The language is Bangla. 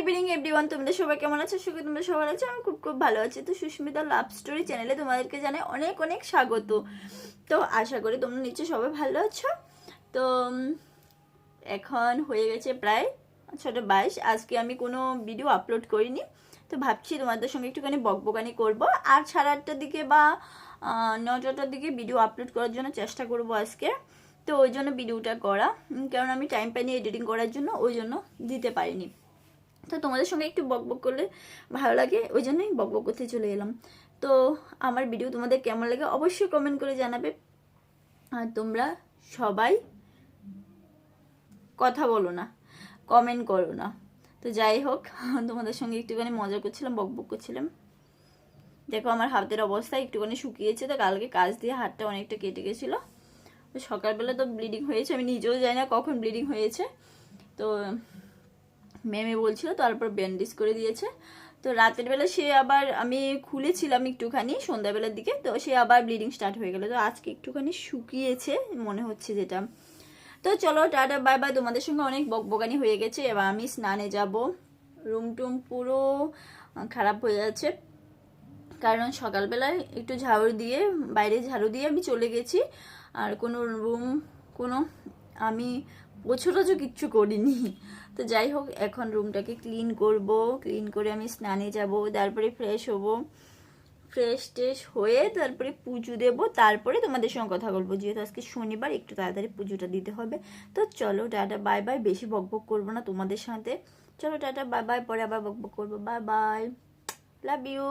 ইভিনিং এভরিওয়ান, তোমরা সবাই কেমন আছো? সুখী তোমরা সবাই আছো, আমি খুব খুব ভালো আছি। তো সুস্মিতা লাভ স্টোরি চ্যানেলে তোমাদেরকে জানাই অনেক অনেক স্বাগত। তো আশা করি তোমরা নিশ্চয়ই সবাই ভালো আছো। তো এখন হয়ে গেছে প্রায় 6:22। আজকে আমি কোনো ভিডিও আপলোড করিনি, তো ভাবছি তোমাদের সঙ্গে একটুখানি বকবকানি করব, আর 8:30টার দিকে বা 9টার দিকে ভিডিও আপলোড করার জন্য চেষ্টা করব আজকে। তো ওই জন্য ভিডিওটা করা, কারণ আমি টাইম পাইনি এডিটিং করার জন্য, ওই জন্য দিতে পারিনি। তো তোমাদের সঙ্গে একটু বকবক করলে ভালো লাগে, ওই জন্যই বকবক করতে চলে এলাম। তো আমার ভিডিও তোমাদের কেমন লাগে অবশ্যই কমেন্ট করে জানাবে। আর তোমরা সবাই কথা বলো না, কমেন্ট করো না। তো যাই হোক, তোমাদের সঙ্গে একটুখানি মজা করছিলাম, বকবক করছিলাম। দেখো আমার হাতের অবস্থা একটুখানি শুকিয়েছে, তো কালকে কাজ দিয়ে হাতটা অনেকটা কেটে গেছিলো। তো সকালবেলা তো ব্লিডিং হয়েছে, আমি নিজেও জানি না কখন ব্লিডিং হয়েছে। তো মেমে বলছিল, তারপর ব্যান্ডেজ করে দিয়েছে। তো রাতের বেলা সে আবার, আমি খুলেছিলাম একটুখানি সন্ধ্যাবেলার দিকে, তো সে আবার ব্লিডিং স্টার্ট হয়ে গেল। তো আজকে একটুখানি শুকিয়েছে মনে হচ্ছে যেটা। তো চলো টাটা বাই বাই, তোমাদের সঙ্গে অনেক বকবকানি হয়ে গেছে, এবার আমি স্নানে যাব। রুম টুম পুরো খারাপ হয়ে যাচ্ছে, কারণ সকালবেলায় একটু ঝাড়ু দিয়ে, বাইরে ঝাড়ু দিয়ে আমি চলে গেছি, আর কোনো রুম কোনো আমি পোছাটোছো কিচ্ছু করিনি। তো যাই হোক, এখন রুমটাকে ক্লিন করব, ক্লিন করে আমি স্নানে যাব, তারপরে ফ্রেশ হব, ফ্রেশ ট্রেশ হয়ে তারপরে পুজো দেবো, তারপরে তোমাদের সঙ্গে কথা বলবো, যেহেতু আজকে শনিবার একটু তাড়াতাড়ি পুজোটা দিতে হবে। তো চলো টাটা বাই বাই, বেশি বকবক করবো না তোমাদের সাথে। চলো টাটা বাই বাই, পরে আবার বকবক করবো। Bye bye, love you.